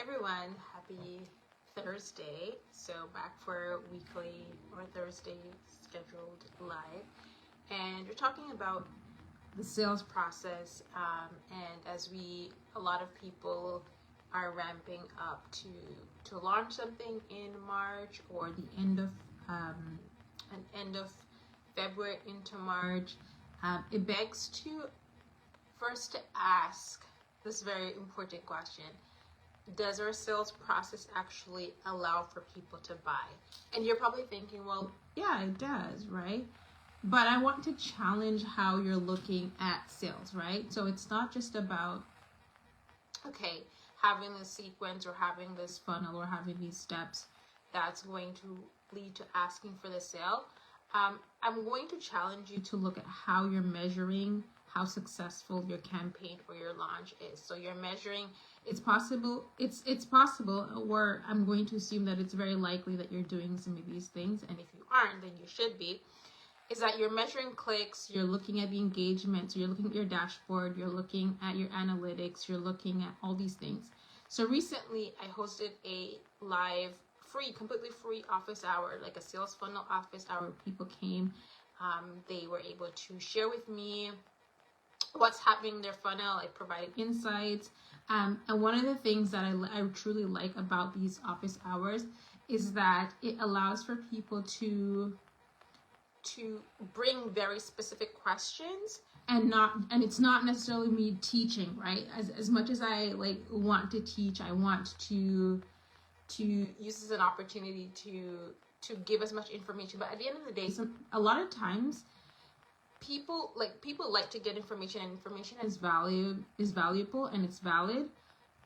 everyone, happy Thursday. So back for weekly or Thursday scheduled live, and we're talking about the sales process. And as a lot of people are ramping up to launch something in March or the end of February into March, it begs to first to ask this very important question: does our sales process actually allow for people to buy? And you're probably thinking, well, yeah, it does, right? But I want to challenge how you're looking at sales, right? So it's not just about, okay, having this sequence or having this funnel or having these steps that's going to lead to asking for the sale. I'm going to challenge you to look at how you're measuring how successful your campaign or your launch is. So you're measuring, it's possible, or I'm going to assume that it's very likely that you're doing some of these things, and if you aren't, then you should be, is that you're measuring clicks, you're looking at the engagement, so you're looking at your dashboard, you're looking at your analytics, you're looking at all these things. So recently I hosted a live completely free office hour, like a sales funnel office hour. People came, they were able to share with me what's happening in their funnel. I provided insights. And one of the things that I truly like about these office hours is that it allows for people to bring very specific questions, and it's not necessarily me teaching, right? As much as I want to teach, I want to use this as an opportunity to give as much information. But at the end of the day, a lot of times people like to get information, and information is valuable and it's valid.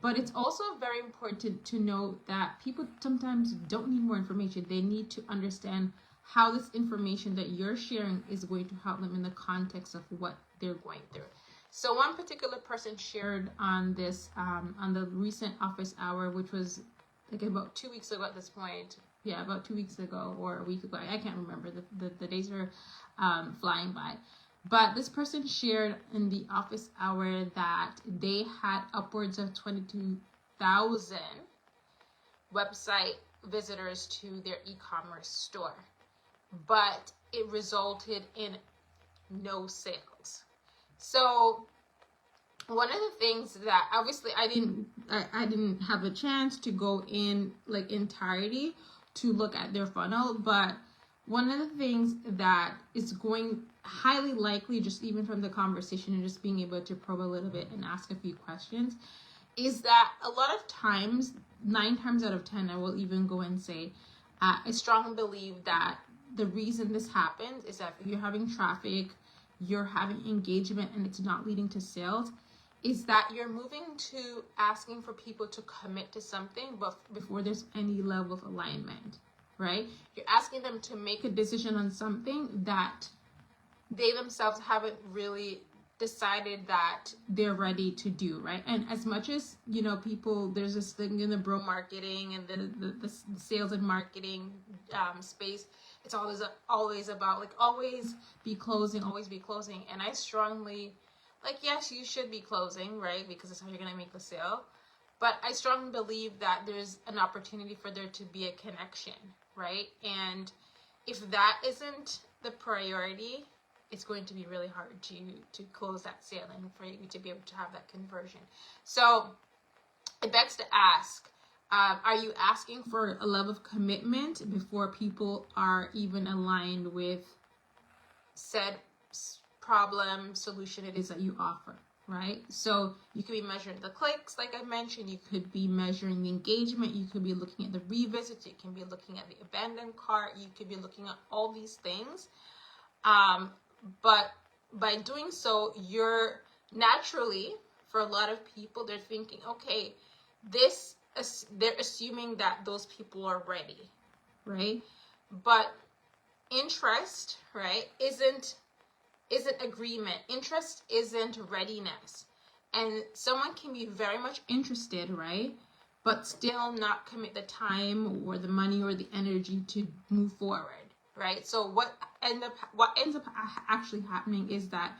But it's also very important to know that people sometimes don't need more information. They need to understand how this information that you're sharing is going to help them in the context of what they're going through. So one particular person shared on this, on the recent office hour, which was like about 2 weeks ago at this point. Yeah, about 2 weeks ago or a week ago. I can't remember. The days are flying by. But this person shared in the office hour that they had upwards of 22,000 website visitors to their e-commerce store, but it resulted in no sales. So one of the things that obviously I didn't have a chance to go in entirety to look at their funnel, but one of the things that is going highly likely, just even from the conversation and just being able to probe a little bit and ask a few questions, is that a lot of times, 9 times out of 10, I will even go and say, I strongly believe that the reason this happens is that if you're having traffic, you're having engagement, and it's not leading to sales, is that you're moving to asking for people to commit to something but before there's any level of alignment, right? You're asking them to make a decision on something that they themselves haven't really decided that they're ready to do, right? And as much as, people, there's this thing in the bro marketing and the sales and marketing space, it's always about always be closing. And I strongly, yes, you should be closing, right? Because that's how you're going to make the sale. But I strongly believe that there's an opportunity for there to be a connection, right? And if that isn't the priority, it's going to be really hard to close that sale and for you to be able to have that conversion. So it begs to ask, are you asking for a level of commitment before people are even aligned with said problem, solution it is that you offer, right? So you could be measuring the clicks, like I mentioned. You could be measuring the engagement. You could be looking at the revisits. You can be looking at the abandoned cart. You could be looking at all these things. But by doing so, you're naturally, for a lot of people, they're thinking, okay, they're assuming that those people are ready, right? But interest, right, isn't agreement. Interest isn't readiness. And someone can be very much interested, right, but still not commit the time or the money or the energy to move forward, right? So what ends up actually happening is that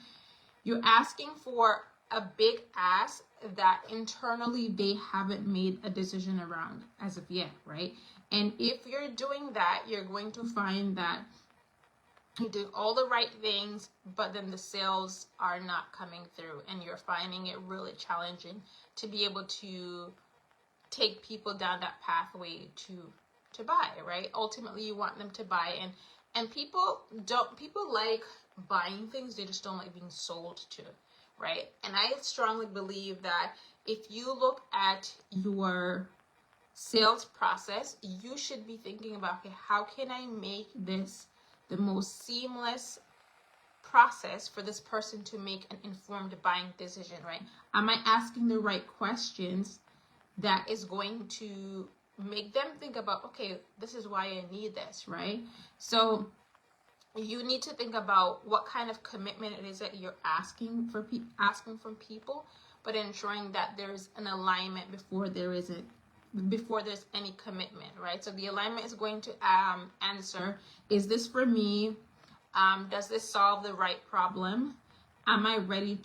you're asking for a big ask that internally they haven't made a decision around as of yet, right? And if you're doing that, you're going to find that you do all the right things, but then the sales are not coming through, and you're finding it really challenging to be able to take people down that pathway to buy, right? Ultimately, you want them to buy, and people like buying things, they just don't like being sold to, right? And I strongly believe that if you look at your sales process, you should be thinking about, okay, how can I make this the most seamless process for this person to make an informed buying decision, right? Am I asking the right questions that is going to make them think about, okay, this is why I need this, right? So you need to think about what kind of commitment it is that you're asking from people, but ensuring that there's an alignment before there's any commitment, right? So the alignment is going to answer, is this for me? Does this solve the right problem? Am I ready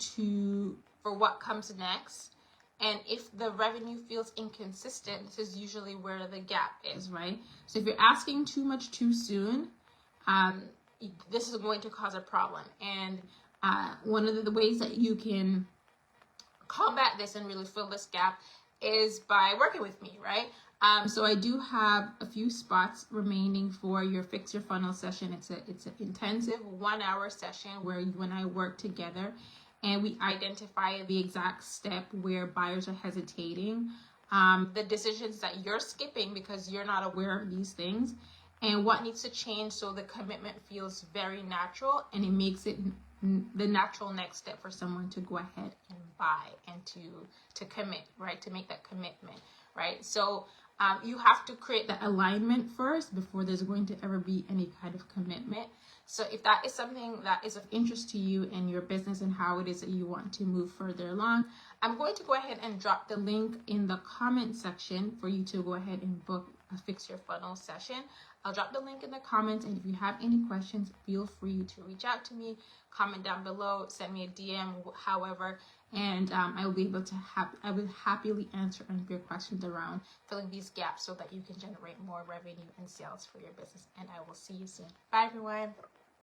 for what comes next? And if the revenue feels inconsistent, this is usually where the gap is, right? So if you're asking too much too soon, this is going to cause a problem. And one of the ways that you can combat this and really fill this gap is by working with me, right? So I do have a few spots remaining for your Fix Your Funnel session. It's an intensive 1-hour session where you and I work together and we identify the exact step where buyers are hesitating, the decisions that you're skipping because you're not aware of these things, and what needs to change so the commitment feels very natural and it makes it the natural next step for someone to go ahead and buy and to commit, right? To make that commitment, right? So you have to create that alignment first before there's going to ever be any kind of commitment. So if that is something that is of interest to you and your business and how it is that you want to move further along, I'm going to go ahead and drop the link in the comment section for you to go ahead and book a Fix Your Funnel session. I'll drop the link in the comments, and if you have any questions, feel free to reach out to me, comment down below, send me a DM, however, and I will be able to I will happily answer any of your questions around filling these gaps so that you can generate more revenue and sales for your business. And I will see you soon. Bye, everyone.